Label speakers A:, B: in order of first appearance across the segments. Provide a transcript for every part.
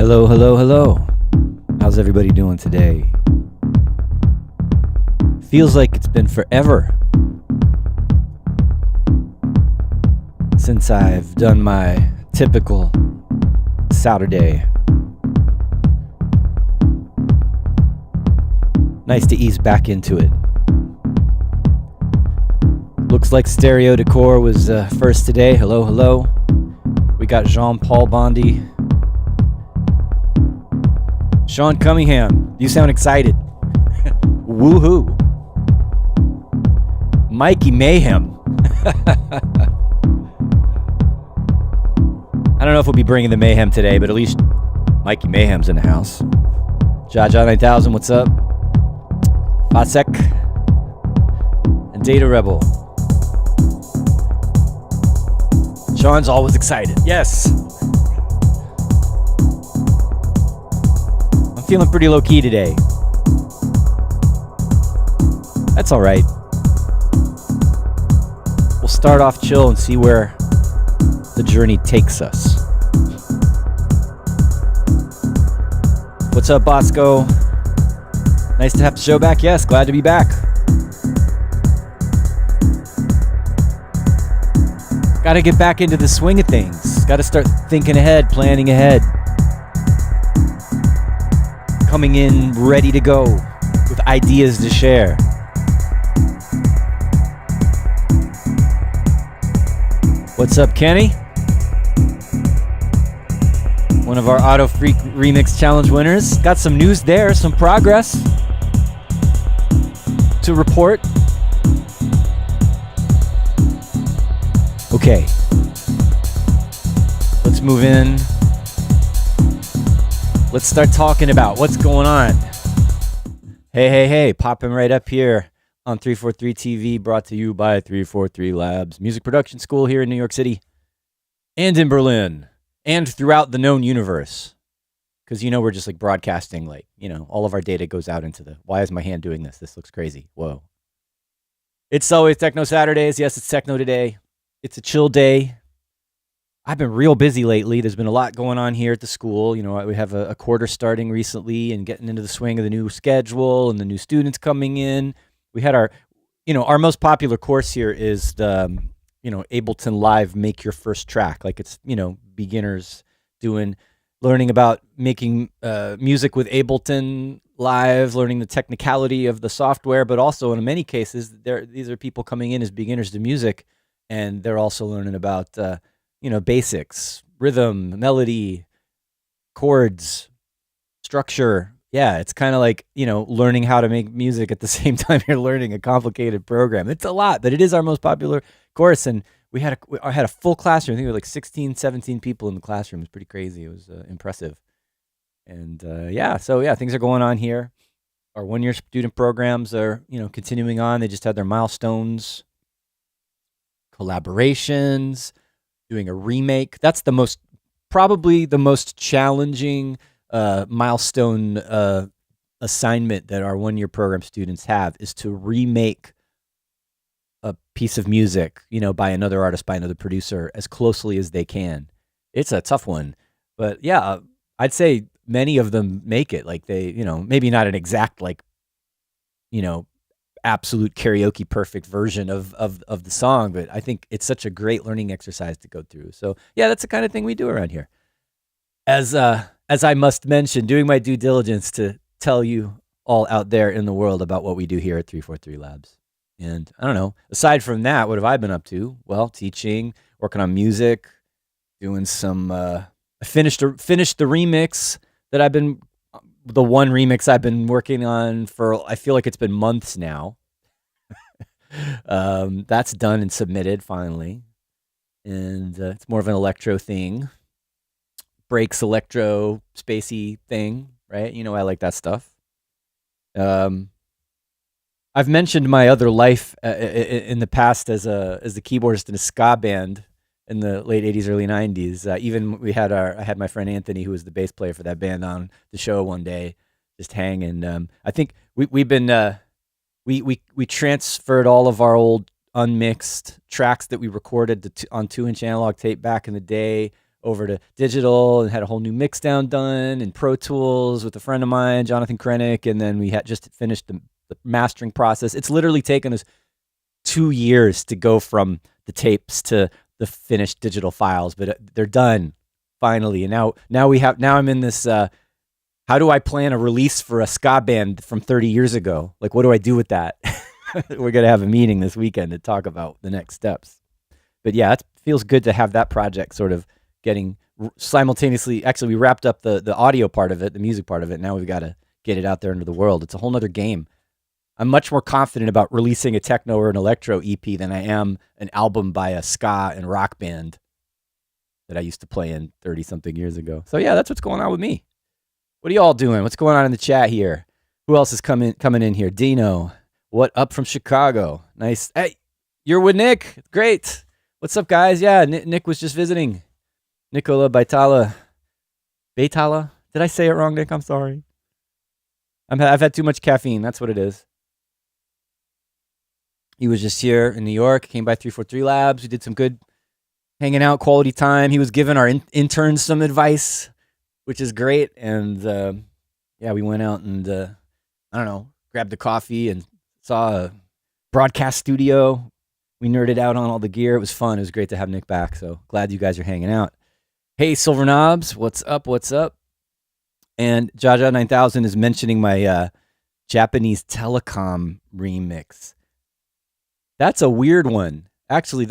A: Hello, hello, hello. How's everybody doing today? Feels like it's been forever since I've done my typical Saturday. Nice to ease back into it. Looks like Stereo Decor was first today. Hello, hello. We got Jean-Paul Bondi. Sean Cunningham, you sound excited. Woohoo. Mikey Mayhem. I don't know if we'll be bringing the mayhem today, but at least Mikey Mayhem's in the house. Jaja 9000, what's up? Fasek. And Data Rebel. Sean's always excited. Yes. Feeling pretty low-key today. That's all right. We'll start off chill and see where the journey takes us. What's up, Bosco? Nice to have the show back. Yes, glad to be back. Gotta get back into the swing of things. Gotta start thinking ahead, planning ahead. Coming in ready to go with ideas to share. What's up, Kenny? One of our Auto Freak Remix Challenge winners. Got some news there, some progress to report. Okay. Let's move in. Let's start talking about what's going on. Hey, popping right up here on 343 TV, brought to you by 343 Labs, music production school here in New York City and in Berlin and throughout the known universe. Because, we're just like broadcasting, all of our data goes out into why is my hand doing this? This looks crazy. Whoa. It's always Techno Saturdays. Yes, it's Techno today. It's a chill day. I've been real busy lately. There's been a lot going on here at the school. We have a quarter starting recently and getting into the swing of the new schedule and the new students coming in. We had our most popular course here is the, Ableton Live Make Your First Track. Like it's, beginners learning about making music with Ableton Live, learning the technicality of the software, but also in many cases, these are people coming in as beginners to music, and they're also learning about basics, rhythm, melody, chords, structure. Yeah, it's kind of like, learning how to make music at the same time you're learning a complicated program. It's a lot, but it is our most popular course. And I had a full classroom. I think there were like 16, 17 people in the classroom. It was pretty crazy. It was impressive. And things are going on here. Our one-year student programs are, continuing on. They just had their milestones, collaborations, doing a remake. That's probably the most challenging milestone assignment that our one-year program students have, is to remake a piece of music, by another artist, by another producer, as closely as they can. It's a tough one, but yeah, I'd say many of them make it. Like they, maybe not an exact, like, absolute karaoke perfect version of the song, but I think it's such a great learning exercise to go through. So yeah, that's the kind of thing we do around here. As I must mention, doing my due diligence to tell you all out there in the world about what we do here at 343 Labs. And I don't know, aside from that, what have I been up to? Well, teaching, working on music, doing some I finished the remix that the one remix I've been working on for, I feel like it's been months now. That's done and submitted finally. And it's more of an electro thing. Breaks electro spacey thing, right? I like that stuff. I've mentioned my other life in the past as a keyboardist in a ska band in the late 80s, early 90s. Even I had my friend Anthony, who was the bass player for that band, on the show one day, just hanging. I think we've been we transferred all of our old unmixed tracks that we recorded on 2-inch analog tape back in the day over to digital, and had a whole new mix down done in Pro Tools with a friend of mine, Jonathan Krennick, and then we had just finished the mastering process. It's literally taken us 2 years to go from the tapes to the finished digital files, but they're done finally. And now I'm in this, how do I plan a release for a ska band from 30 years ago? Like, what do I do with that? We're going to have a meeting this weekend to talk about the next steps. But yeah, it feels good to have that project sort of getting simultaneously. Actually, we wrapped up the audio part of it, the music part of it. Now we've got to get it out there into the world. It's a whole nother game. I'm much more confident about releasing a techno or an electro EP than I am an album by a ska and rock band that I used to play in 30-something years ago. So yeah, that's what's going on with me. What are y'all doing? What's going on in the chat here? Who else is coming in here? Dino, what up from Chicago? Nice. Hey, you're with Nick. Great. What's up, guys? Yeah, Nick was just visiting. Nicola Baitala. Baitala? Did I say it wrong, Nick? I'm sorry. I've had too much caffeine. That's what it is. He was just here in New York, came by 343 Labs. We did some good hanging out, quality time. He was giving our interns some advice, which is great. And we went out and, grabbed a coffee and saw a broadcast studio. We nerded out on all the gear. It was fun. It was great to have Nick back. So glad you guys are hanging out. Hey, Silver Knobs, what's up? What's up? And Jaja 9000 is mentioning my Japanese telecom remix. That's a weird one. Actually,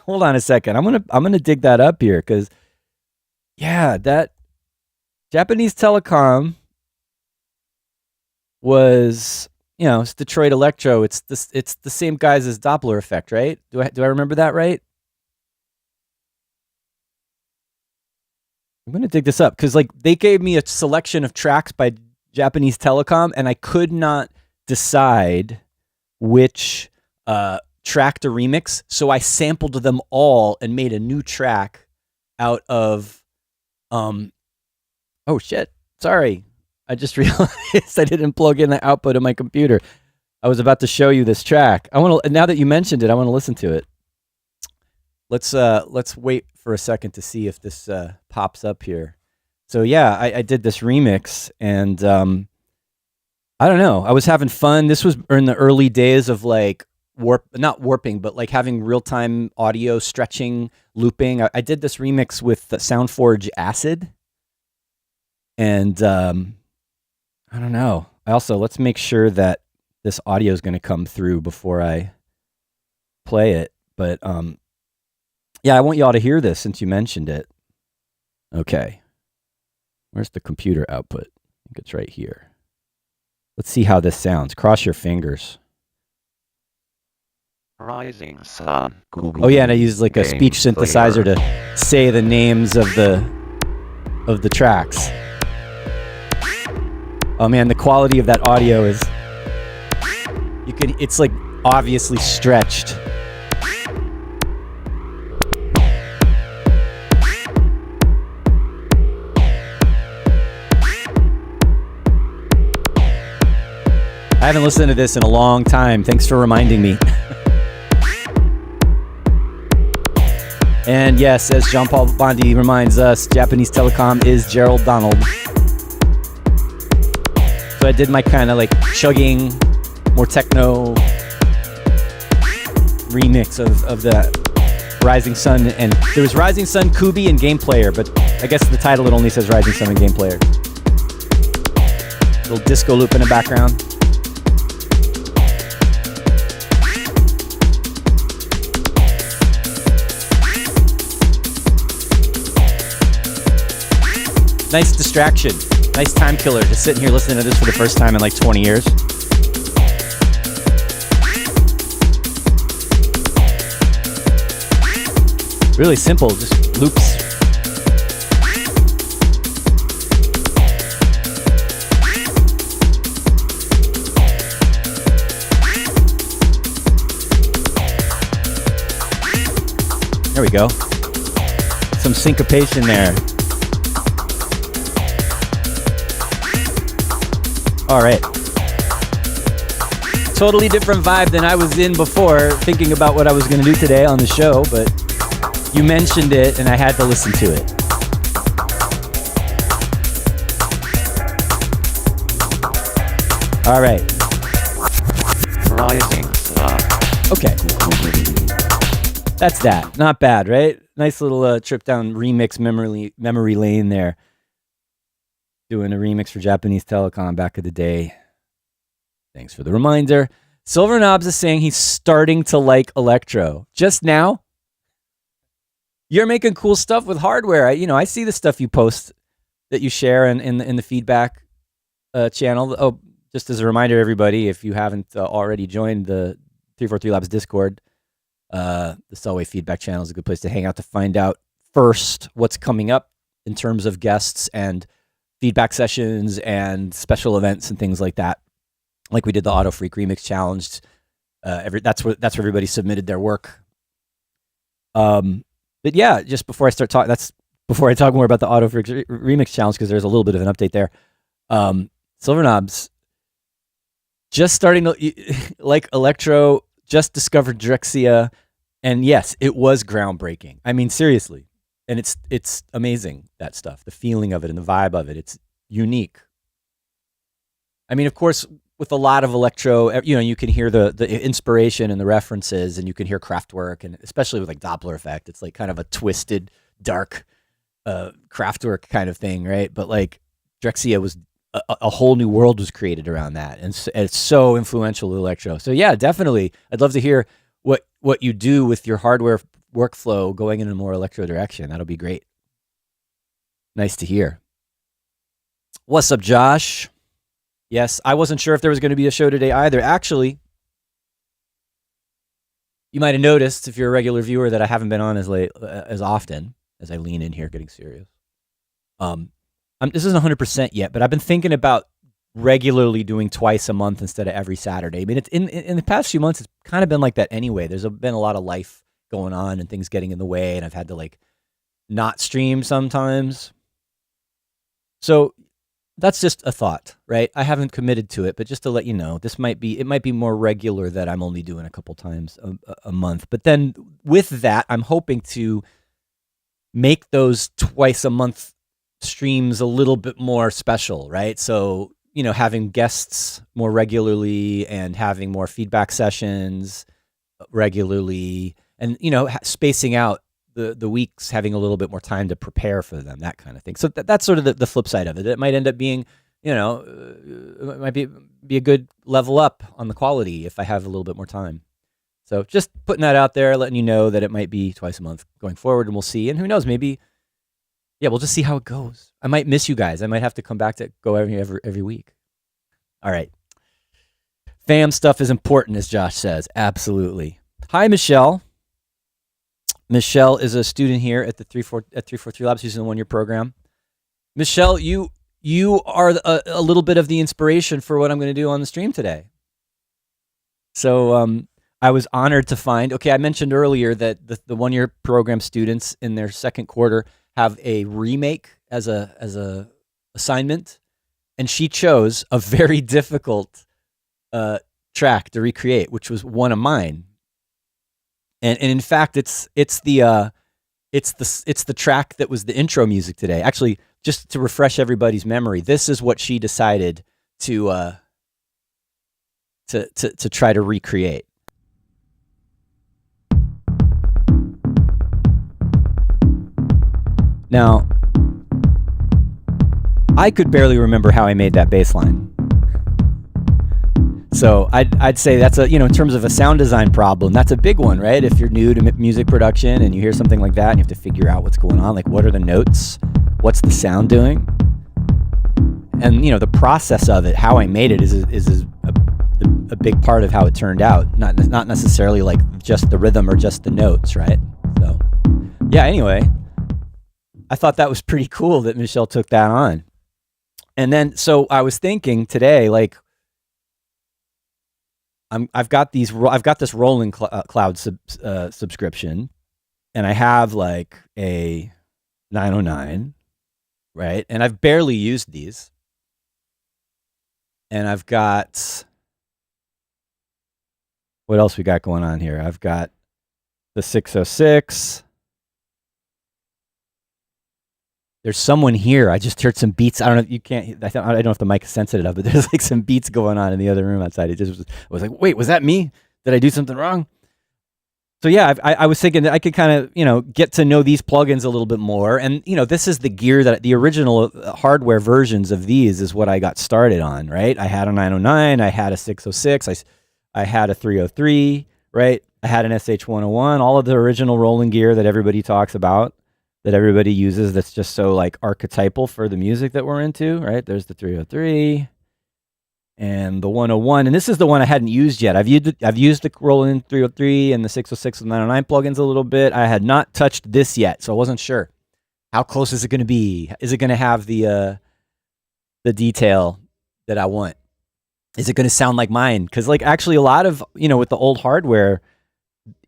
A: hold on a second. I'm gonna dig that up here, because that Japanese telecom was, it's Detroit Electro. It's the same guys as Doppler Effect, right? Do I remember that right? I'm gonna dig this up, because they gave me a selection of tracks by Japanese telecom, and I could not decide which track to remix, so I sampled them all and made a new track out of oh shit, sorry, I just realized I didn't plug in the output of my computer. I was about to show you this track. Now that you mentioned it, I want to listen to it. Let's wait for a second to see if this pops up here. So yeah, I did this remix, and I don't know. I was having fun. This was in the early days of like not warping, but like having real time audio stretching, looping. I did this remix with the SoundForge Acid, and I don't know. Let's make sure that this audio is going to come through before I play it. But yeah, I want y'all to hear this since you mentioned it. Okay. Where's the computer output? I think it's right here. Let's see how this sounds. Cross your fingers.
B: Rising Sun.
A: Oh yeah, and I used like a speech synthesizer to say the names of the tracks. Oh man, the quality of that audio is it's like obviously stretched. I haven't listened to this in a long time. Thanks for reminding me. And yes, as Jean-Paul Bondi reminds us, Japanese Telecom is Gerald Donald. So I did my kind of like chugging, more techno remix of the Rising Sun. And there was Rising Sun, Kubi, and Game Player, but I guess the title it only says Rising Sun and Game Player. Little disco loop in the background. Nice distraction. Nice time killer. Just sitting here listening to this for the first time in like 20 years. Really simple, just loops. There we go. Some syncopation there. All right. Totally different vibe than I was in before, thinking about what I was going to do today on the show, but you mentioned it and I had to listen to it. All right.
B: Rising Sun.
A: Okay. That's that. Not bad, right? Nice little trip down remix memory lane there. Doing a remix for Japanese Telecom back of the day. Thanks for the reminder. Silver Knobs is saying he's starting to like electro. Just now? You're making cool stuff with hardware. I see the stuff you post that you share in the feedback channel. Oh, just as a reminder, everybody, if you haven't already joined the 343 Labs Discord, the Selway feedback channel is a good place to hang out to find out first what's coming up in terms of guests and feedback sessions and special events and things like that. Like we did the Auto Freak Remix Challenge. That's where everybody submitted their work. But yeah, just before I start talking, before I talk more about the Auto Freak Remix Challenge, because there's a little bit of an update there. Silver Knobs just starting to like electro, just discovered Drexcia, and yes, it was groundbreaking. I mean, seriously. And it's amazing, that stuff, the feeling of it and the vibe of it. It's unique. I mean, of course, with a lot of electro, you can hear the inspiration and the references, and you can hear Kraftwerk, and especially with like Doppler effect, it's like kind of a twisted, dark Kraftwerk kind of thing, right? But like Drexcia was a whole new world was created around that, and it's so influential to electro. So yeah, definitely, I'd love to hear what you do with your hardware workflow going in a more electro direction. That'll be great. Nice to hear. What's up, Josh? Yes, I wasn't sure if there was going to be a show today either. Actually, you might have noticed, if you're a regular viewer, that I haven't been on as often as I lean in here getting serious. This isn't 100% yet, but I've been thinking about regularly doing twice a month instead of every Saturday. I mean, it's in the past few months, it's kind of been like that anyway. There's been a lot of life going on and things getting in the way, and I've had to like not stream sometimes. So that's just a thought, right? I haven't committed to it, but just to let you know, it might be more regular that I'm only doing a couple times a month. But then with that, I'm hoping to make those twice a month streams a little bit more special, right? So, having guests more regularly and having more feedback sessions regularly, and, spacing out the weeks, having a little bit more time to prepare for them, that kind of thing. So that's sort of the flip side of it. It might end up being, it might be a good level up on the quality if I have a little bit more time. So just putting that out there, letting you know that it might be twice a month going forward, and we'll see. And who knows, maybe, we'll just see how it goes. I might miss you guys. I might have to come back to go every week. All right. Fam stuff is important, as Josh says. Absolutely. Hi, Michelle. Michelle is a student here at the 343 Labs using the 1-year program. Michelle, you are a little bit of the inspiration for what I'm going to do on the stream today. So I was honored to find, I mentioned earlier that the 1-year program students in their second quarter have a remake as a assignment, and she chose a very difficult track to recreate, which was one of mine. And in fact, it's the track that was the intro music today. Actually, just to refresh everybody's memory, this is what she decided to try to recreate. Now, I could barely remember how I made that bass line. So I'd say that's in terms of a sound design problem, that's a big one, right? If you're new to music production and you hear something like that and you have to figure out what's going on, like what are the notes? What's the sound doing? And, the process of it, how I made it is a big part of how it turned out. Not necessarily like just the rhythm or just the notes, right? So, yeah, anyway, I thought that was pretty cool that Michelle took that on. And then, so I was thinking today, like, I've got this rolling cloud subscription, and I have like a 909, right? And I've barely used these. And I've got, what else we got going on here? I've got the 606. There's someone here. I just heard some beats. I don't know if you can't. I don't know if the mic is sensitive, but there's like some beats going on in the other room outside. It just was like, wait, was that me? Did I do something wrong? So yeah, I was thinking that I could kind of get to know these plugins a little bit more. And this is the gear that the original hardware versions of these is what I got started on, right? I had a 909, I had a 606, I had a 303, right? I had an SH101, all of the original rolling gear that everybody talks about, that everybody uses, that's just so like archetypal for the music that we're into, right? There's the 303 and the 101, and this is the one I hadn't used yet. I've used the Roland 303 and the 606 and 909 plugins a little bit. I had not touched this yet, so I wasn't sure. How close is it going to be? Is it going to have the detail that I want? Is it going to sound like mine? Because like actually a lot of, with the old hardware,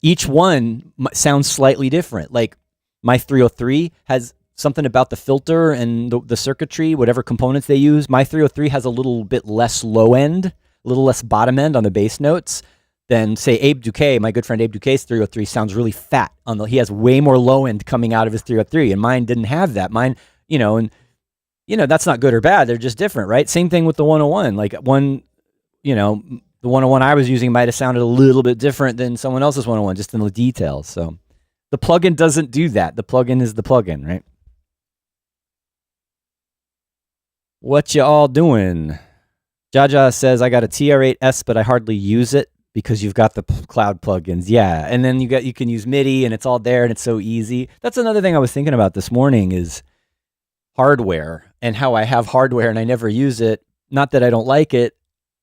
A: each one sounds slightly different. Like my 303 has something about the filter and the circuitry, whatever components they use. My 303 has a little bit less low end, a little less bottom end on the bass notes than, say, Abe Duque. My good friend Abe Duque's 303 sounds really fat. He has way more low end coming out of his 303, and mine didn't have that. Mine, that's not good or bad. They're just different, right? Same thing with the 101. Like the 101 I was using might have sounded a little bit different than someone else's 101, just in the details. So the plugin doesn't do that. The plugin is the plugin, right? What you all doing? Jaja says, I got a TR8S, but I hardly use it because you've got the cloud plugins. Yeah, and then you can use MIDI, and it's all there, and it's so easy. That's another thing I was thinking about this morning is hardware, and how I have hardware and I never use it. Not that I don't like it,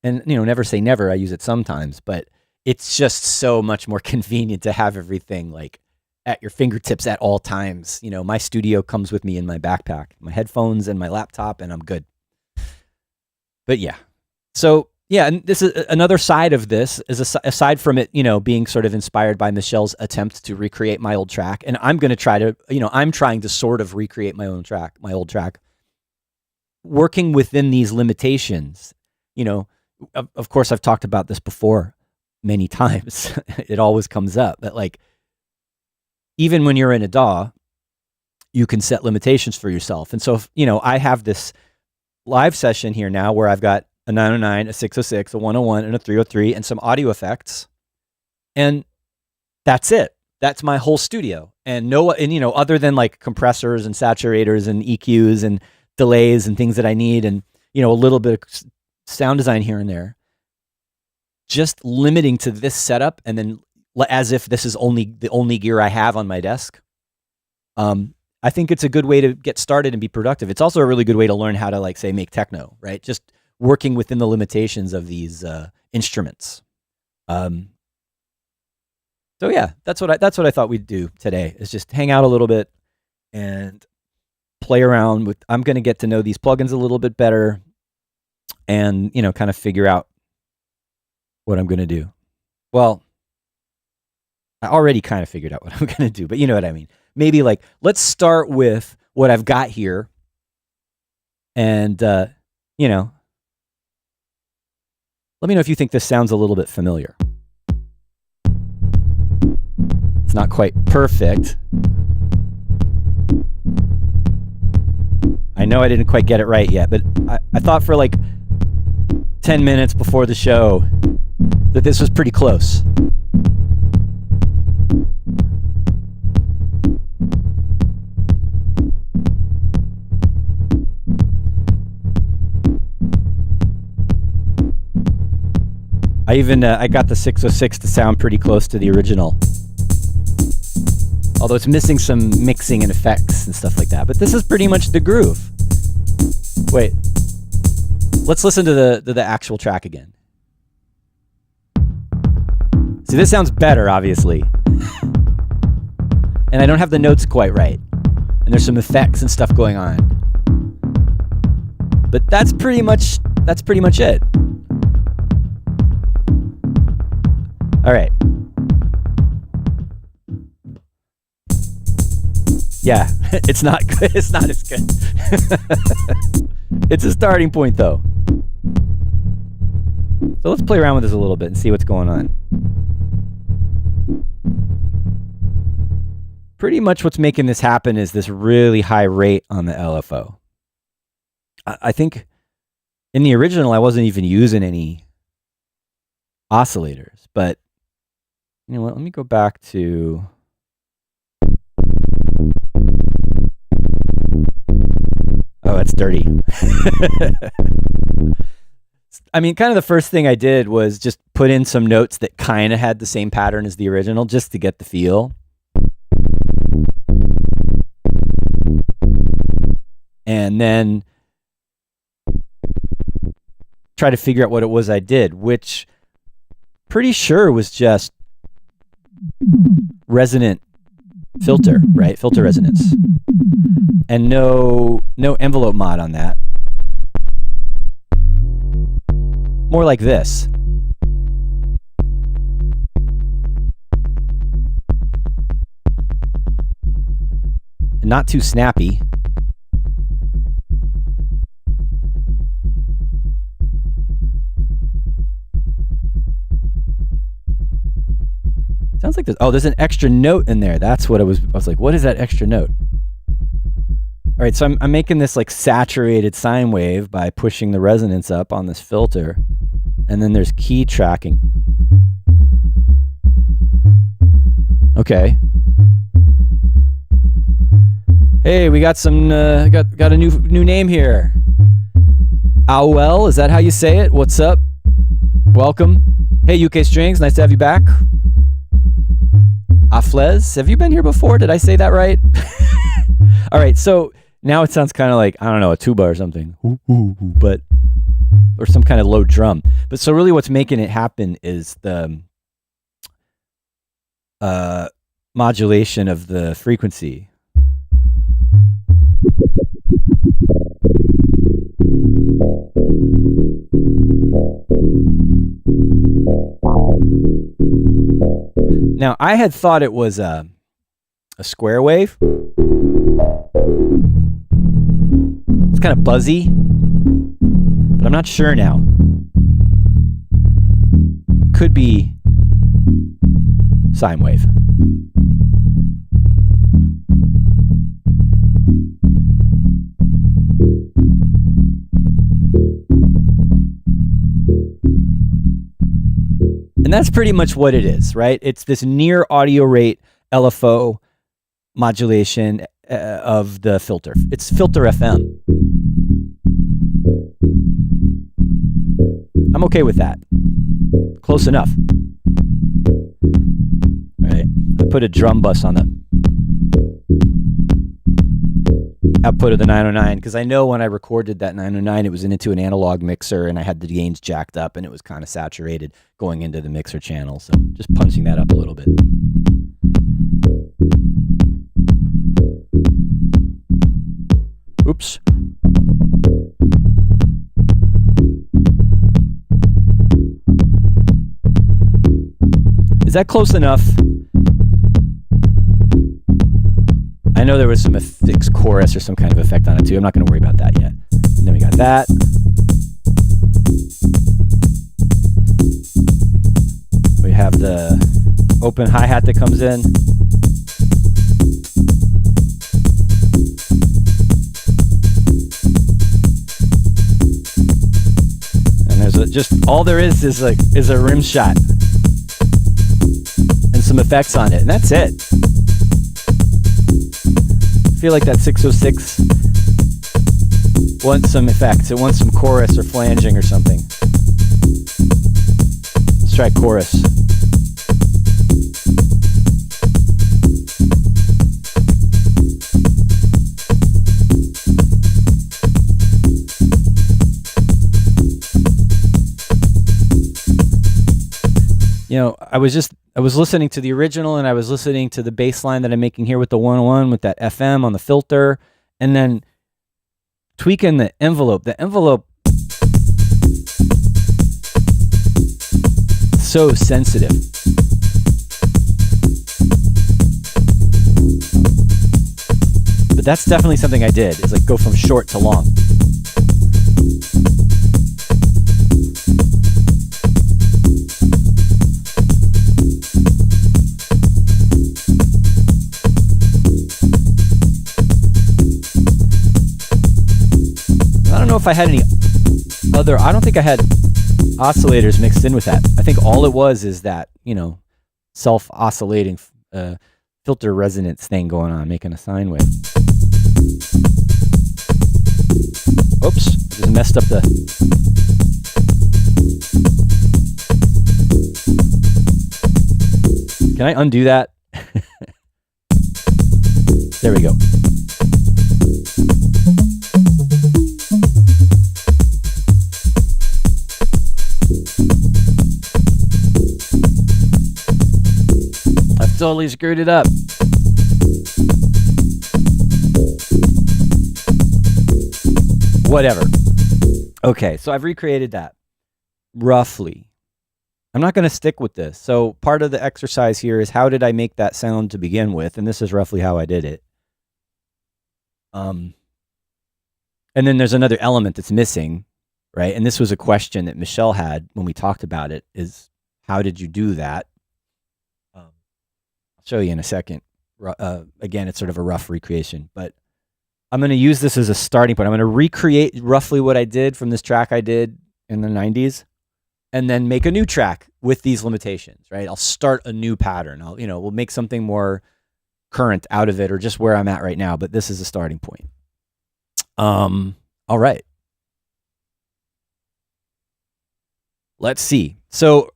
A: and never say never. I use it sometimes, but it's just so much more convenient to have everything like at your fingertips at all times. My studio comes with me in my backpack, my headphones and my laptop, and I'm good. But yeah, so yeah, and this is another side of this, is aside from it, being sort of inspired by Michelle's attempt to recreate my old track, and I'm going to try to, I'm trying to sort of recreate my old track, working within these limitations. Of course, I've talked about this before many times. It always comes up, but like, even when you're in a DAW, you can set limitations for yourself. And so, if, I have this live session here now where I've got a 909, a 606, a 101, and a 303, and some audio effects. And that's it. That's my whole studio. And other than like compressors and saturators and EQs and delays and things that I need, and, a little bit of sound design here and there, just limiting to this setup, and then as if this is the only gear I have on my desk. I think it's a good way to get started and be productive. It's also a really good way to learn how to, like, say, make techno, right? Just working within the limitations of these instruments. So yeah, that's what I thought we'd do today, is just hang out a little bit and play around with. I'm going to get to know these plugins a little bit better, and kind of figure out what I'm going to do. Well, I already kind of figured out what I'm going to do, but you know what I mean. Maybe like, let's start with what I've got here, and let me know if you think this sounds a little bit familiar. It's not quite perfect. I know I didn't quite get it right yet, but I thought for like 10 minutes before the show that this was pretty close. I got the 606 to sound pretty close to the original. Although it's missing some mixing and effects and stuff like that. But this is pretty much the groove. Wait. Let's listen to the actual track again. See, this sounds better, obviously. And I don't have the notes quite right. And there's some effects and stuff going on. But that's pretty much it. All right. Yeah, it's not good. It's not as good. It's a starting point, though. So let's play around with this a little bit and see what's going on. Pretty much what's making this happen is this really high rate on the LFO. I think in the original, I wasn't even using any oscillators, but you know what? Let me go back to... Oh, it's dirty. I mean, kind of the first thing I did was just put in some notes that kind of had the same pattern as the original, just to get the feel. And then try to figure out what it was I did, which pretty sure was just resonant filter, right? Filter resonance. And no envelope mod on that. More like this. And not too snappy. Sounds like this. Oh, there's an extra note in there. That's what it was. I was like, what is that extra note? All right, so I'm making this like saturated sine wave by pushing the resonance up on this filter. And then there's key tracking. Okay. Hey, we got some got a new name here. Awel, is that how you say it? What's up? Welcome. Hey, UK Strings, nice to have you back. Aflez, have you been here before? Did I say that right? All right, so now it sounds kind of like, I don't know, a tuba or something, but or some kind of low drum. But so really what's making it happen is the modulation of the frequency. Now, I had thought it was a square wave. It's kind of buzzy, but I'm not sure now. Could be sine wave. And that's pretty much what it is, right? It's this near audio rate LFO modulation of the filter. It's filter FM. I'm okay with that. Close enough. All right. I put a drum bus on the output of the 909 because I know when I recorded that 909, it was into an analog mixer and I had the gains jacked up and it was kind of saturated going into the mixer channel. So just punching that up a little bit. Oops. Is that close enough? I know there was some fixed chorus or some kind of effect on it too. I'm not going to worry about that yet. And then we got that. We have the open hi-hat that comes in. And there's just all there is a rim shot and some effects on it, and that's it. I feel like that 606 wants some effects. It wants some chorus or flanging or something. Let's try chorus. You know, I was listening to the original and I was listening to the bass line that I'm making here with the 101 with that FM on the filter and then tweaking the envelope. The envelope so sensitive. But that's definitely something I did. It's like go from short to long. I don't know if I had any other, I don't think I had oscillators mixed in with that. I think all it was is that, you know, self-oscillating filter resonance thing going on, making a sine wave. Oops, I just messed up the... Can I undo that? There we go. I've totally screwed it up. Whatever. Okay, so I've recreated that roughly. I'm not going to stick with this. So part of the exercise here is how did I make that sound to begin with? And this is roughly how I did it. And then there's another element that's missing, right? And this was a question that Michelle had when we talked about it, is how did you do that? I'll show you in a second. Again, it's sort of a rough recreation, but I'm going to use this as a starting point. I'm going to recreate roughly what I did from this track I did in the 90s and then make a new track with these limitations, right? I'll start a new pattern. We'll make something more current out of it or just where I'm at right now, but this is a starting point. All right. Let's see. So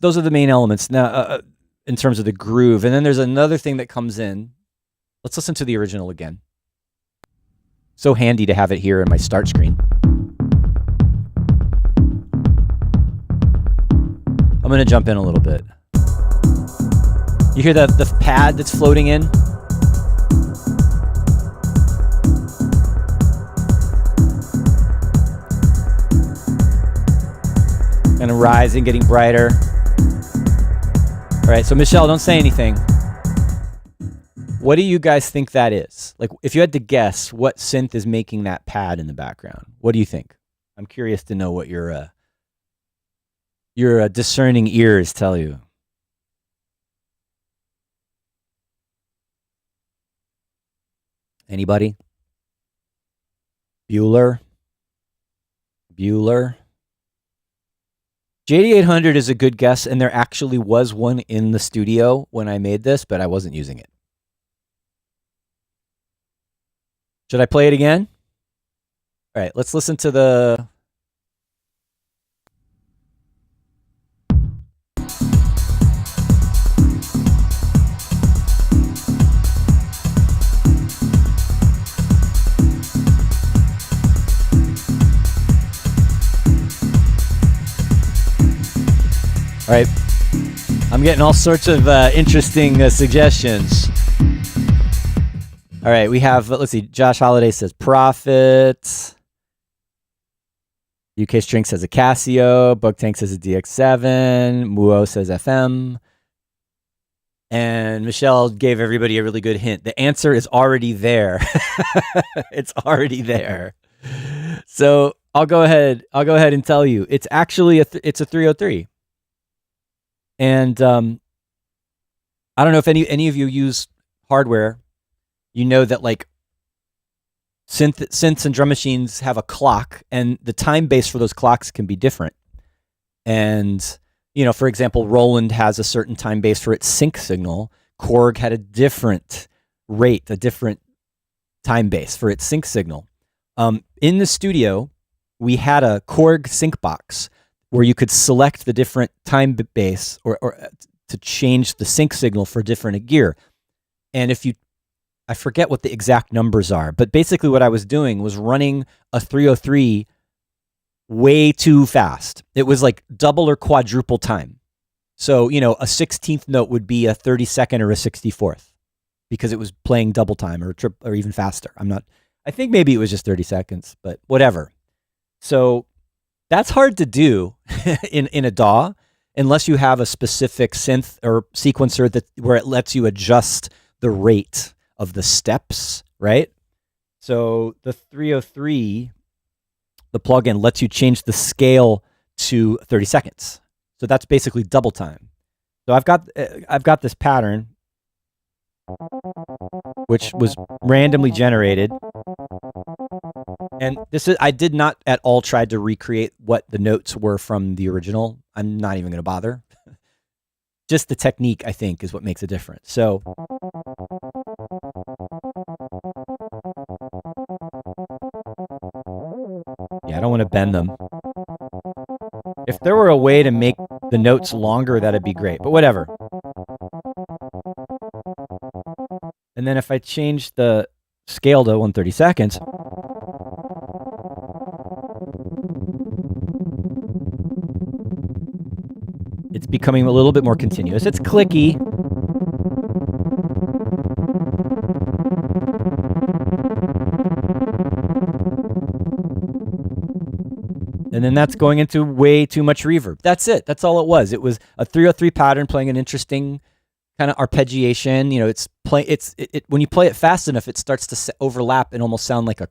A: those are the main elements now in terms of the groove. And then there's another thing that comes in. Let's listen to the original again. So handy to have it here in my start screen. I'm going to jump in a little bit. You hear the pad that's floating in? Kind of rising, getting brighter. All right, so Michelle, don't say anything. What do you guys think that is? Like, if you had to guess what synth is making that pad in the background, what do you think? I'm curious to know what your discerning ears tell you. Anybody? Bueller? JD800 is a good guess, and there actually was one in the studio when I made this, but I wasn't using it. Should I play it again? All right, let's listen to the... All right, I'm getting all sorts of interesting suggestions. All right, we have, let's see, Josh Holiday says Prophet. UK String says a Casio. Bug Tank says a DX7. Muo says FM. And Michelle gave everybody a really good hint. The answer is already there. It's already there. So I'll go ahead and tell you. It's actually it's a 303. And I don't know if any of you use hardware. You know that like synths and drum machines have a clock, and the time base for those clocks can be different. And you know, for example, Roland has a certain time base for its sync signal. Korg had a different rate, a different time base for its sync signal. In the studio, we had a Korg sync box where you could select the different time base or to change the sync signal for different gear. And I forget what the exact numbers are, but basically what I was doing was running a 303 way too fast. It was like double or quadruple time. So, you know, a 16th note would be a 32nd or a 64th because it was playing double time or even faster. I think maybe it was just 30 seconds, but whatever. So that's hard to do in a DAW unless you have a specific synth or sequencer where it lets you adjust the rate of the steps, right? So the 303, the plugin lets you change the scale to 30 seconds. So that's basically double time. So I've got this pattern which was randomly generated. And I did not at all try to recreate what the notes were from the original. I'm not even going to bother. Just the technique, I think, is what makes a difference. So yeah, I don't want to bend them. If there were a way to make the notes longer, that'd be great, but whatever. And then if I change the scale to 1/32, it's becoming a little bit more continuous. It's clicky. And then that's going into way too much reverb. That's it. That's all it was. It was a 303 pattern playing an interesting kind of arpeggiation. You know, when you play it fast enough, it starts to overlap and almost sound like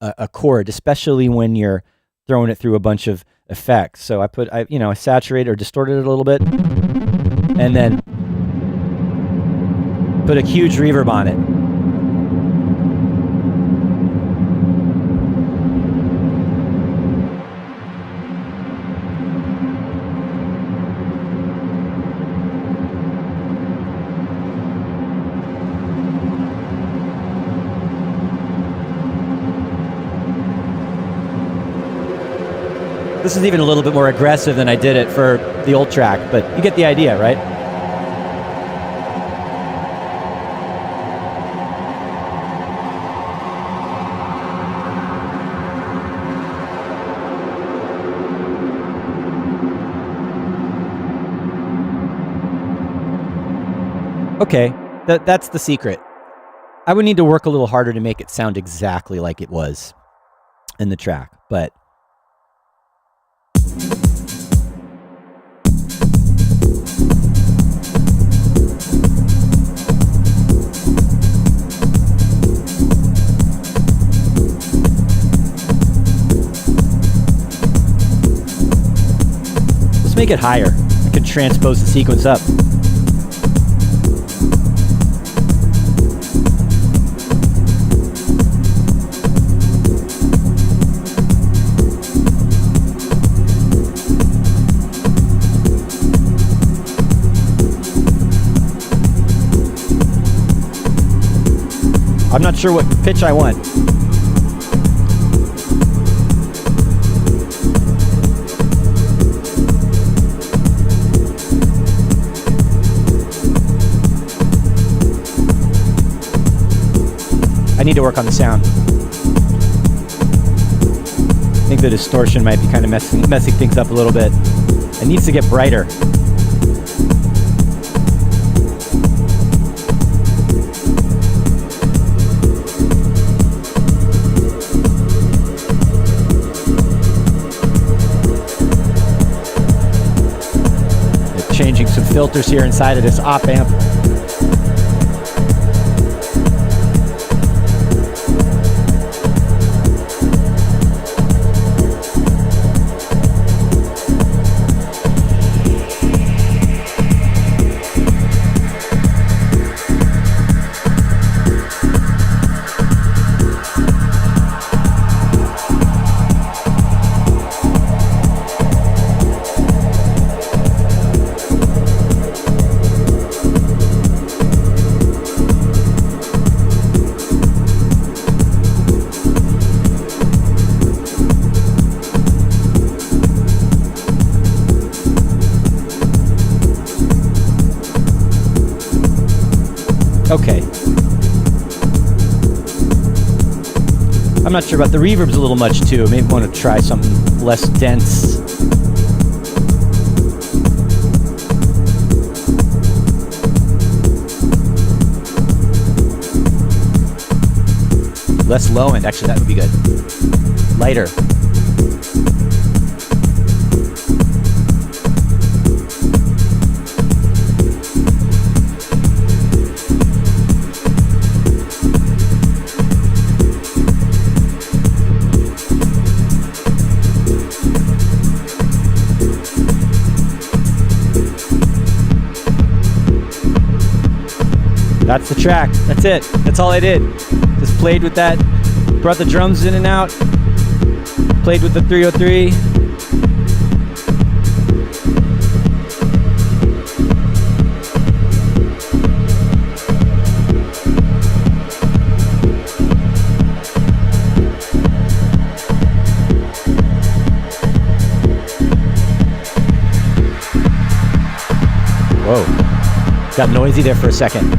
A: a chord, especially when you're throwing it through a bunch of effects. So I saturated or distorted it a little bit, and then put a huge reverb on it. This is even a little bit more aggressive than I did it for the old track, but you get the idea, right? Okay, that's the secret. I would need to work a little harder to make it sound exactly like it was in the track, but let's make it higher. I can transpose the sequence up. not sure what pitch I want. I need to work on the sound. I think the distortion might be kind of messing things up a little bit. It needs to get brighter. Changing some filters here inside of this op amp. Okay. I'm not sure about the reverb's a little much too. Maybe want to try something less dense. Less low end, actually, that would be good. Lighter. That's the track. That's it. That's all I did. Just played with that. Brought the drums in and out. Played with the 303. Whoa. Got noisy there for a second.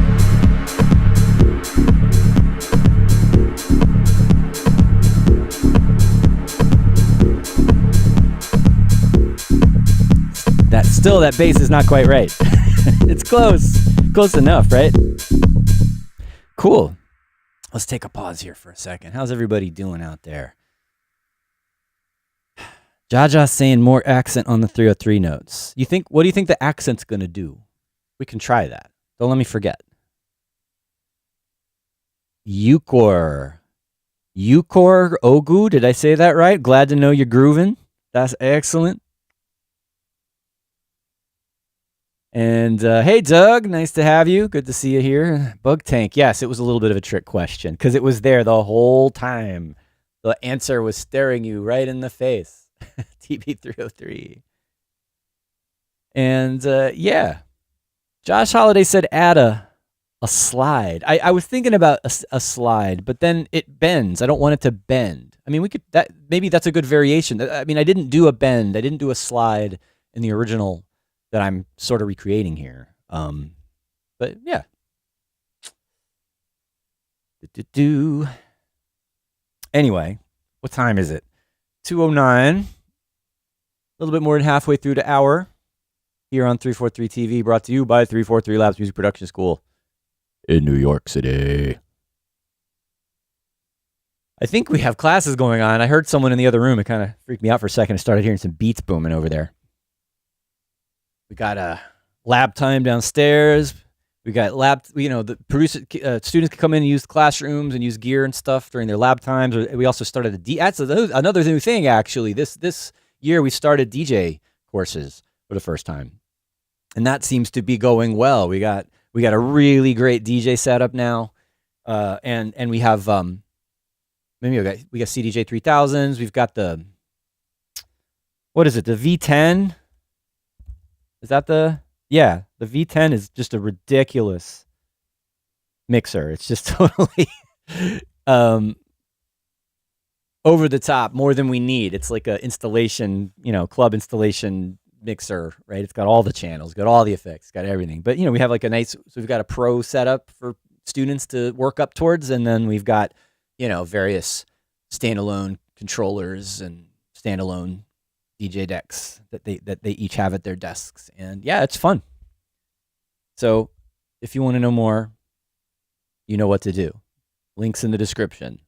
A: Still, that bass is not quite right. It's close enough, right? Cool. Let's take a pause here for a second. How's everybody doing out there? Jaja's saying more accent on the 303 notes. What do you think the accent's gonna do? We can try that. Don't let me forget. Ukor Ogu, did I say that right? Glad to know you're grooving. That's excellent. And hey, Doug, nice to have you. Good to see you here. Bug Tank, yes, it was a little bit of a trick question because it was there the whole time. The answer was staring you right in the face. TB303. And yeah, Josh Holiday said add a slide. I was thinking about a slide, but then it bends. I don't want it to bend. I mean, maybe that's a good variation. I mean, I didn't do a bend. I didn't do a slide in the original that I'm sort of recreating here. But yeah. Anyway, what time is it? 2:09. A little bit more than halfway through the hour here on 343 TV, brought to you by 343 Labs Music Production School in New York City. I think we have classes going on. I heard someone in the other room. It kind of freaked me out for a second. I started hearing some beats booming over there. We got a lab time downstairs. We got the students can come in and use classrooms and use gear and stuff during their lab times. We also started that's another new thing, actually. This year we started DJ courses for the first time. And that seems to be going well. We got a really great DJ setup now. And we have we got CDJ 3000s. We've got the V10. Is that the V10 is just a ridiculous mixer. It's just totally um, over the top, more than we need. It's like a installation, club installation mixer, right? It's got all the channels, got all the effects, got everything. But we have like so we've got a pro setup for students to work up towards, and then we've got various standalone controllers and standalone DJ decks that they each have at their desks, and yeah, it's fun. So if you want to know more, you know what to do. Links in the description.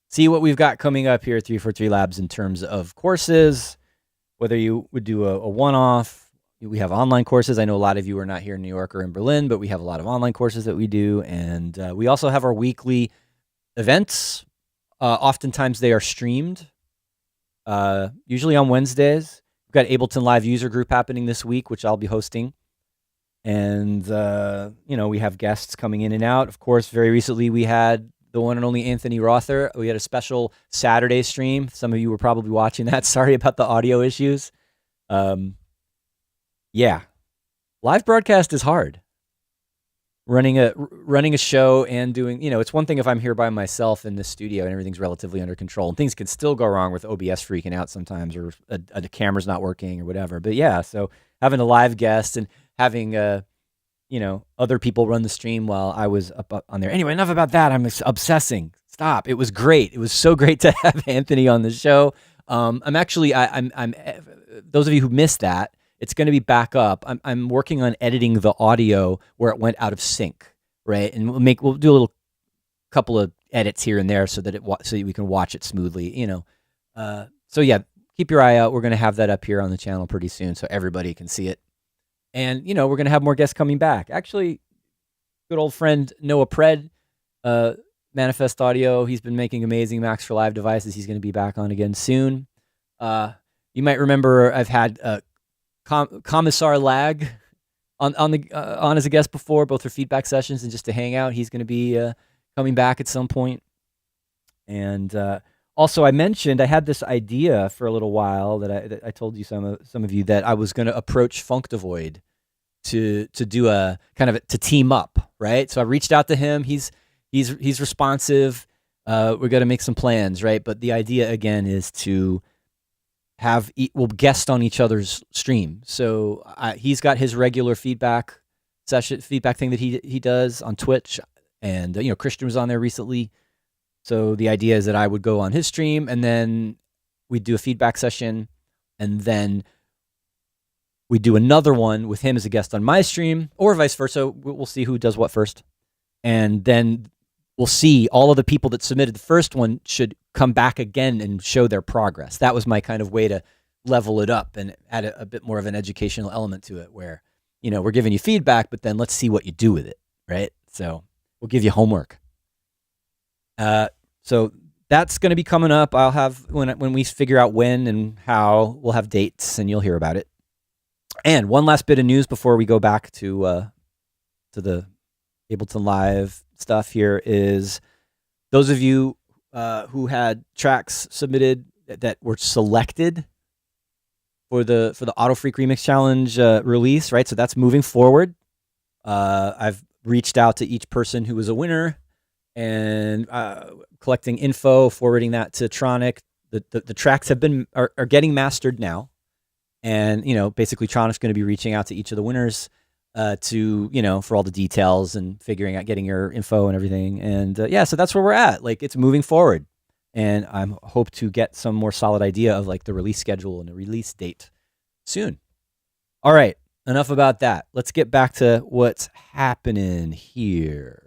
A: See what we've got coming up here at 343 Labs in terms of courses, whether you would do a one-off. We have online courses. I know a lot of you are not here in New York or in Berlin, but we have a lot of online courses that we do. And we also have our weekly events. Oftentimes they are streamed, usually on Wednesdays. We've got Ableton Live user group happening this week, which I'll be hosting. And, we have guests coming in and out. Of course, very recently we had the one and only Anthony Rother. We had a special Saturday stream. Some of you were probably watching that. Sorry about the audio issues. Yeah. Live broadcast is hard. Running a show and doing, it's one thing if I'm here by myself in the studio and everything's relatively under control. And things can still go wrong with OBS freaking out sometimes, or a camera's not working or whatever. But yeah, so having a live guest and having other people run the stream while I was up on there. Anyway, enough about that. I'm obsessing. Stop. It was great. It was so great to have Anthony on the show. I'm those of you who missed that, it's going to be back up. I'm working on editing the audio where it went out of sync, right? And we'll do a little couple of edits here and there so that we can watch it smoothly, So yeah, keep your eye out. We're going to have that up here on the channel pretty soon so everybody can see it. And, we're going to have more guests coming back. Actually, good old friend Noah Pred, Manifest Audio. He's been making amazing Macs for Live devices. He's going to be back on again soon. You might remember I've had Commissar Lag on as a guest before, both for feedback sessions and just to hang out. He's going to be coming back at some point. And also, I mentioned I had this idea for a little while that I told you some of you that I was going to approach Funkdevoid to do a kind of to team up, right? So I reached out to him. He's responsive. We're going to make some plans, right? But the idea again is to we'll guest on each other's stream. So he's got his regular feedback thing that he does on Twitch, and Christian was on there recently. So the idea is that I would go on his stream, and then we'd do a feedback session, and then we'd do another one with him as a guest on my stream, or vice versa. We'll see who does what first. And then we'll see all of the people that submitted the first one should come back again and show their progress. That was my kind of way to level it up and add a bit more of an educational element to it where, we're giving you feedback, but then let's see what you do with it, right? So we'll give you homework. So that's going to be coming up. I'll have, when we figure out when and how, we'll have dates and you'll hear about it. And one last bit of news before we go back to the Ableton Live stuff here is those of you who had tracks submitted that were selected for the Auto Freak Remix Challenge release, right? So that's moving forward. I've reached out to each person who was a winner and collecting info, forwarding that to Tronic. The tracks are getting mastered now, and basically Tronic's going to be reaching out to each of the winners for all the details and figuring out getting your info and everything. And so that's where we're at. Like, it's moving forward, and I hope to get some more solid idea of like the release schedule and the release date soon. All right, enough about that. Let's get back to what's happening here.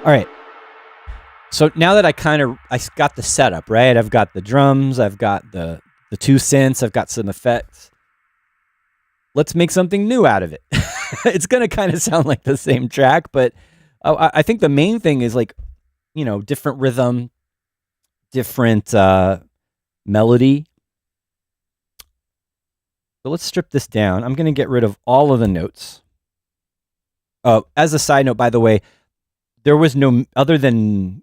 A: All right. So now that I got the setup, right? I've got the drums, I've got the two synths, I've got some effects. Let's make something new out of it. It's going to kind of sound like the same track, but I think the main thing is like, different rhythm, different melody. So let's strip this down. I'm going to get rid of all of the notes. As a side note, by the way, there was no, other than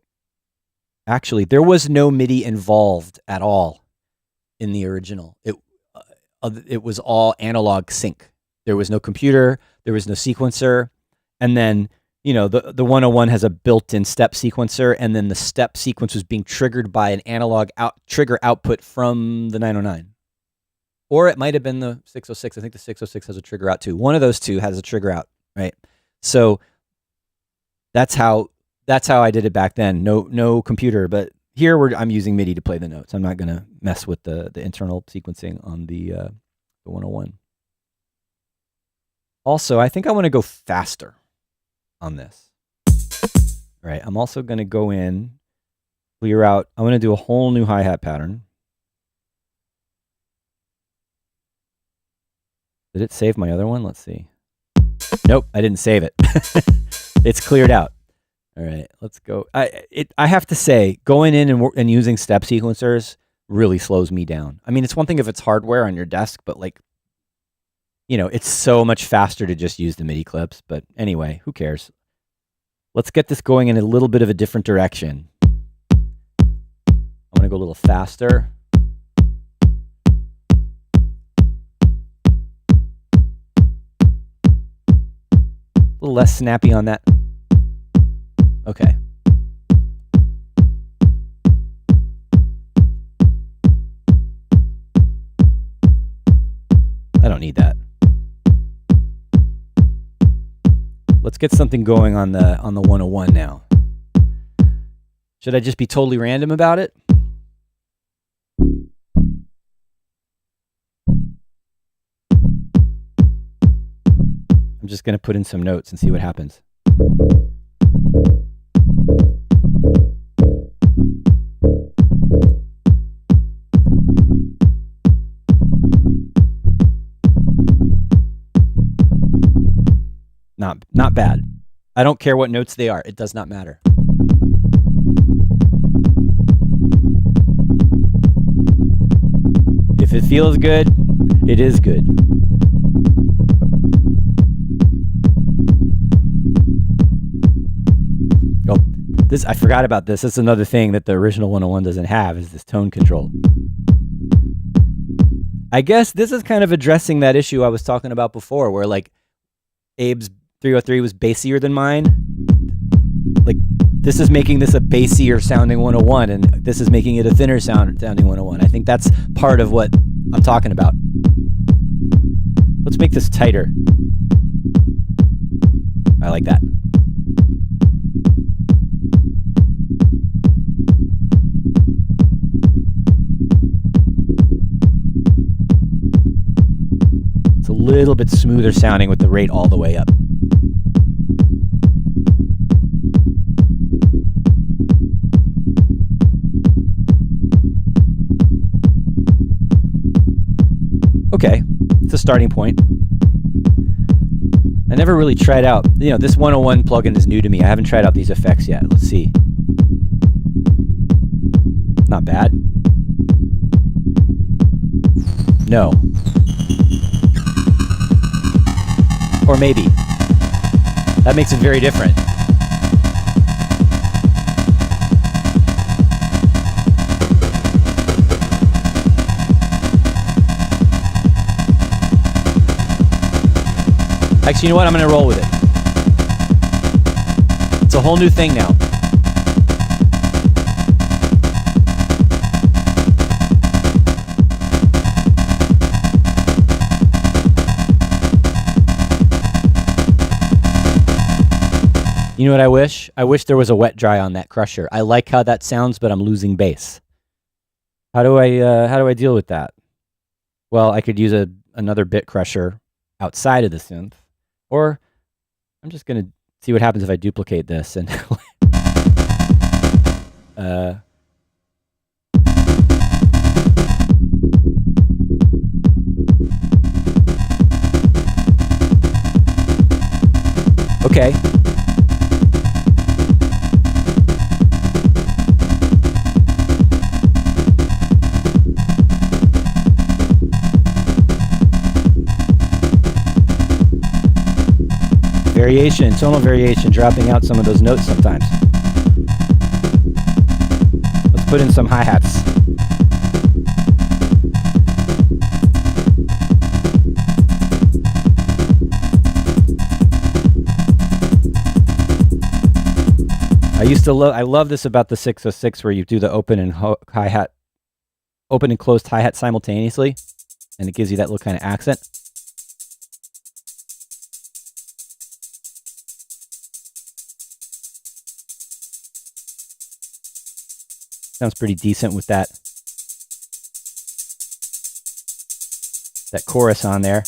A: Actually, there was no MIDI involved at all in the original. It was all analog sync. There was no computer, there was no sequencer, and then the 101 has a built-in step sequencer, and then the step sequence was being triggered by an analog trigger output from the 909. Or it might have been the 606. I think the 606 has a trigger out too. One of those two has a trigger out, right? So that's how I did it back then. No computer, but here I'm using MIDI to play the notes. I'm not going to mess with the internal sequencing on the 101. Also, I think I want to go faster on this. All right, I'm also going to go in, clear out. I'm going to do a whole new hi-hat pattern. Did it save my other one? Let's see. Nope, I didn't save it. It's cleared out. All right, let's go. I have to say, going in and using step sequencers really slows me down. I mean, it's one thing if it's hardware on your desk, but like, it's so much faster to just use the MIDI clips. But anyway, who cares? Let's get this going in a little bit of a different direction. I'm going to go a little faster. A little less snappy on that. Okay. I don't need that. Let's get something going on the 101 now. Should I just be totally random about it? I'm just going to put in some notes and see what happens. Not bad. I don't care what notes they are. It does not matter. If it feels good, it is good. Oh, I forgot about this. This is another thing that the original 101 doesn't have, is this tone control. I guess this is kind of addressing that issue I was talking about before, where like Abe's 303 was bassier than mine. Like, this is making this a bassier sounding 101, and this is making it a thinner sounding 101. I think that's part of what I'm talking about. Let's make this tighter. I like that. It's a little bit smoother sounding with the rate all the way up. Okay, it's a starting point. I never really tried out, this 101 plugin is new to me. I haven't tried out these effects yet. Let's see. Not bad. No. Or maybe. That makes it very different. Actually, you know what? I'm going to roll with it. It's a whole new thing now. You know what I wish? I wish there was a wet dry on that crusher. I like how that sounds, but I'm losing bass. How do I deal with that? Well, I could use another bit crusher outside of the synth. Or I'm just going to see what happens if I duplicate this. And okay. Variation, tonal variation, dropping out some of those notes sometimes. put in some hi-hats. I love this about the 606 where you do the open and hi-hat, open and closed hi-hat simultaneously, and it gives you that little kind of accent. Sounds pretty decent with that chorus on there.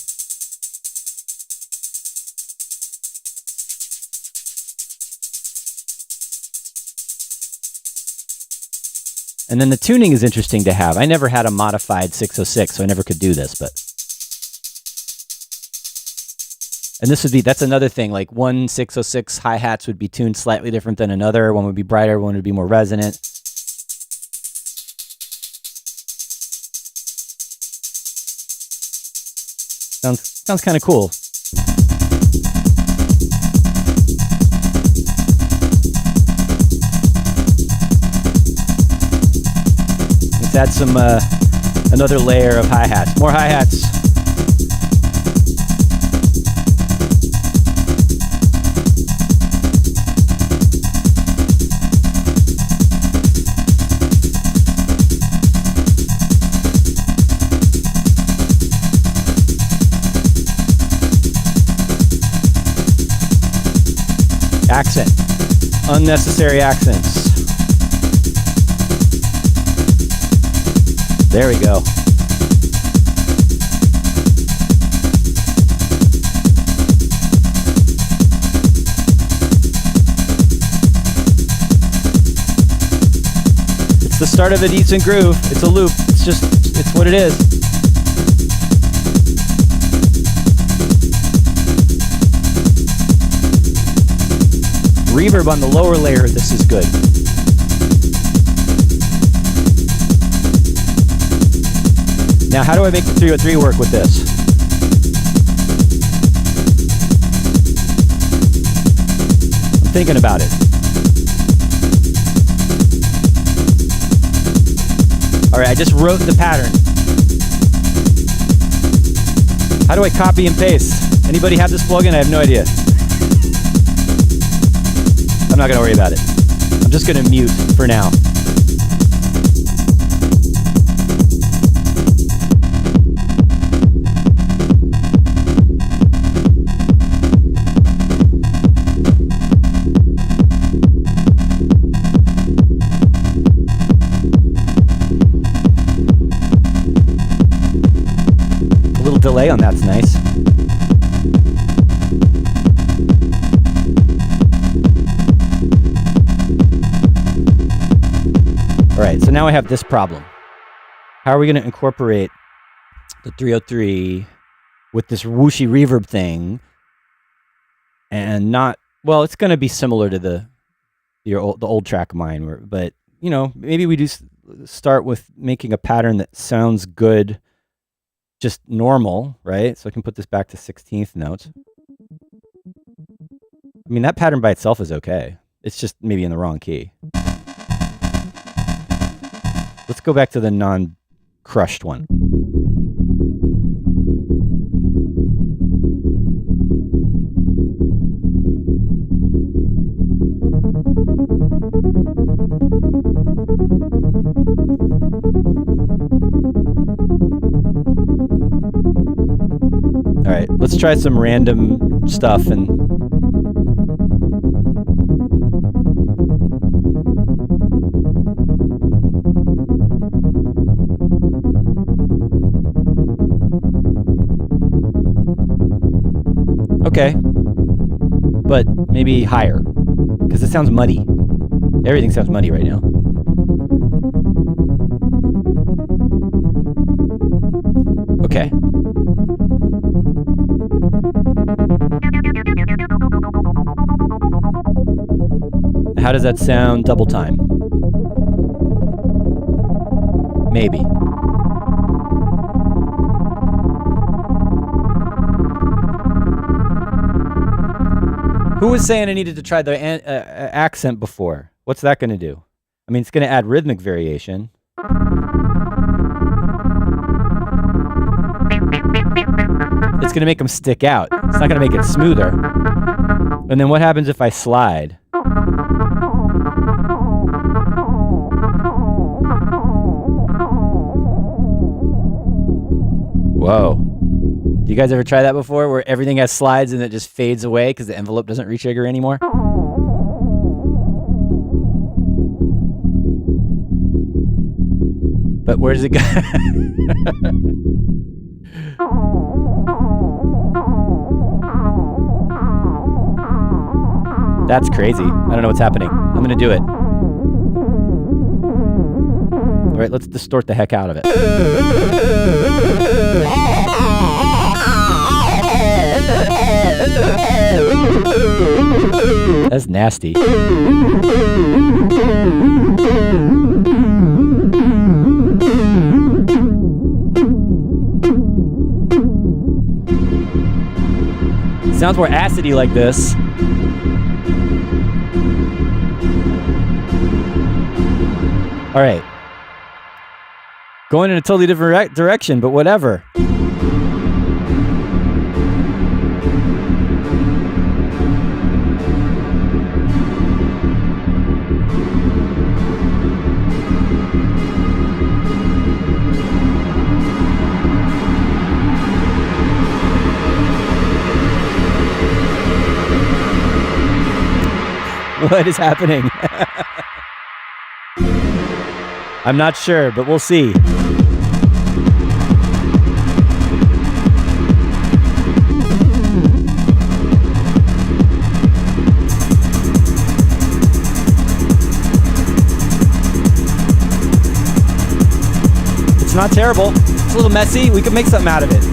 A: And then the tuning is interesting to have. I never had a modified 606, so I never could do this, but. And that's another thing, like one 606 hi-hats would be tuned slightly different than another. One would be brighter, one would be more resonant. Sounds kind of cool. Let's add some another layer of hi-hats. More hi-hats. Accent. Unnecessary accents. There we go. It's the start of a decent groove. It's a loop. It's what it is. Reverb on the lower layer, this is good. Now, how do I make the 303 work with this? I'm thinking about it. All right, I just wrote the pattern. How do I copy and paste? Anybody have this plugin? I have no idea. I'm not gonna worry about it. I'm just gonna mute for now. A little delay on that's nice. All right, so now I have this problem. How are we going to incorporate the 303 with this whooshy reverb thing and not, well, it's going to be similar to the old track of mine, but, you know, maybe we do start with making a pattern that sounds good, just normal, right? So I can put this back to 16th notes. I mean, that pattern by itself is okay. It's just maybe in the wrong key. Let's go back to the non-crushed one. All right, let's try some random stuff and okay, but maybe higher, because it sounds muddy. Everything sounds muddy right now. Okay. How does that sound double time? Maybe. Who was saying I needed to try the accent before? What's that going to do? I mean, it's going to add rhythmic variation. It's going to make them stick out. It's not going to make it smoother. And then what happens if I slide? Whoa. Do you guys ever try that before, where everything has slides and it just fades away because the envelope doesn't retrigger anymore? But where does it go? That's crazy. I don't know what's happening. I'm going to do it. All right, let's distort the heck out of it. That's nasty. Sounds more acidy like this. All right. Going in a totally different direction, but whatever. What is happening? I'm not sure, but we'll see. It's not terrible. It's a little messy. We can make something out of it.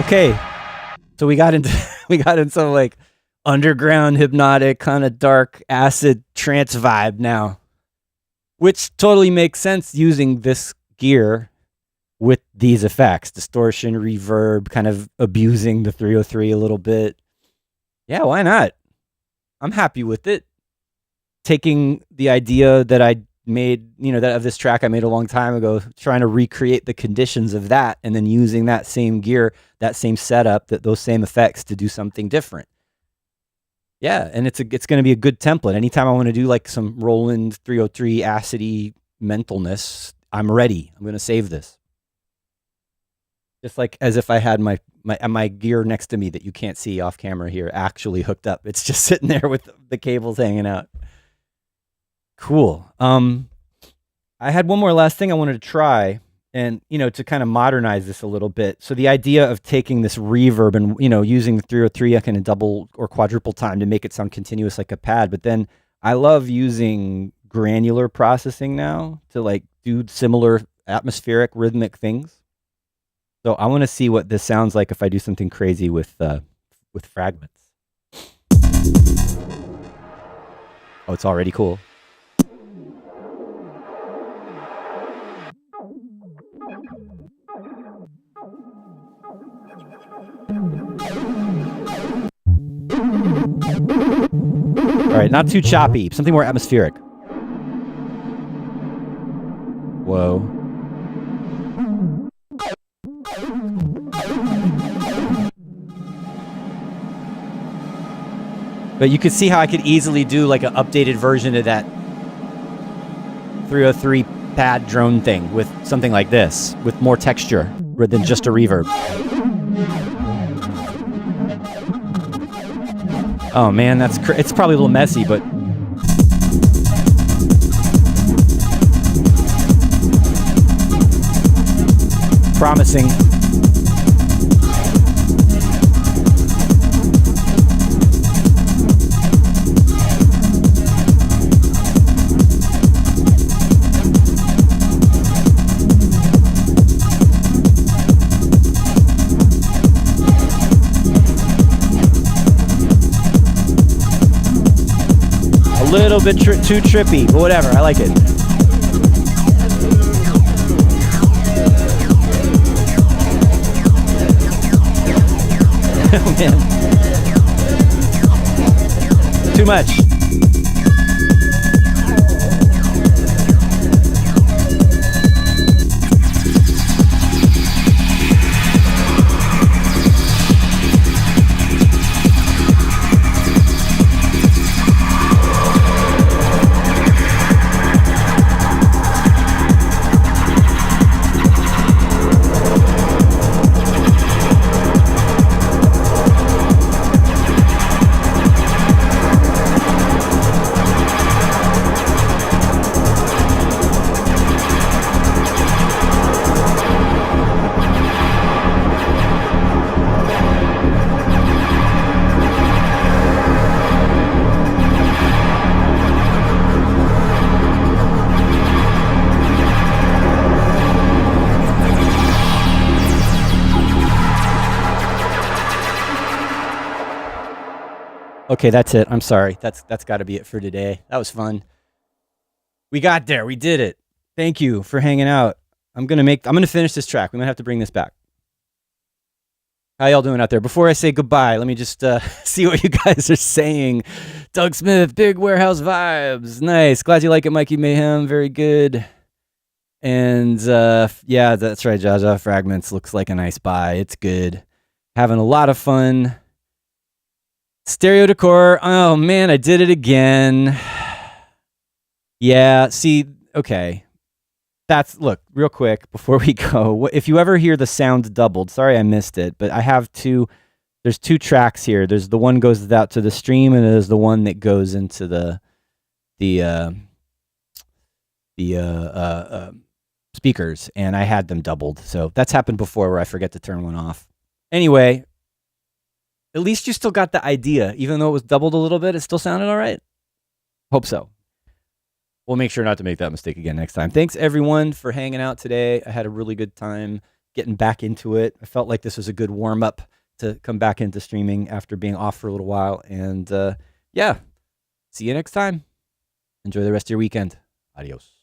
A: Okay, so we got into like underground hypnotic kind of dark acid trance vibe now, which totally makes sense using this gear with these effects, distortion, reverb, kind of abusing the 303 a little bit. Yeah, why not? I'm happy with it. Taking the idea that I made, that of this track I made a long time ago, trying to recreate the conditions of that, and then using that same gear, that same setup, those same effects to do something different. Yeah, and it's going to be a good template. Anytime I want to do like some Roland 303 acidy mentalness, I'm ready. I'm going to save this. Just like as if I had my gear next to me that you can't see off camera here actually hooked up. It's just sitting there with the cables hanging out. Cool. I had one more last thing I wanted to try, and to kind of modernize this a little bit. So the idea of taking this reverb and using the 303 kind of double or quadruple time to make it sound continuous like a pad, but then I love using granular processing now to like do similar atmospheric rhythmic things. So I want to see what this sounds like if I do something crazy with fragments. Oh, it's already cool. All right, not too choppy, something more atmospheric. Whoa. But you could see how I could easily do like an updated version of that 303 pad drone thing with something like this, with more texture rather than just a reverb. Oh man, it's probably a little messy, but promising. little bit too trippy, but whatever. I like it. Oh, man. Too much. Okay, that's it. I'm sorry. That's got to be it for today. That was fun. We got there. We did it. Thank you for hanging out. I'm gonna finish this track. We might have to bring this back. How y'all doing out there? Before I say goodbye, let me just see what you guys are saying. Doug Smith, big warehouse vibes. Nice. Glad you like it, Mikey Mayhem. Very good. And yeah, that's right. Jaja Fragments looks like a nice buy. It's good. Having a lot of fun. Stereo Decor. Oh man, I did it again. Yeah, see, okay. Look, real quick before we go. If you ever hear the sound doubled, sorry I missed it, but I have there's two tracks here. There's the one goes out to the stream, and there's the one that goes into the speakers, and I had them doubled. So that's happened before where I forget to turn one off. Anyway, at least you still got the idea. Even though it was doubled a little bit, it still sounded all right. Hope so. We'll make sure not to make that mistake again next time. Thanks, everyone, for hanging out today. I had a really good time getting back into it. I felt like this was a good warm-up to come back into streaming after being off for a little while. And yeah, see you next time. Enjoy the rest of your weekend. Adios.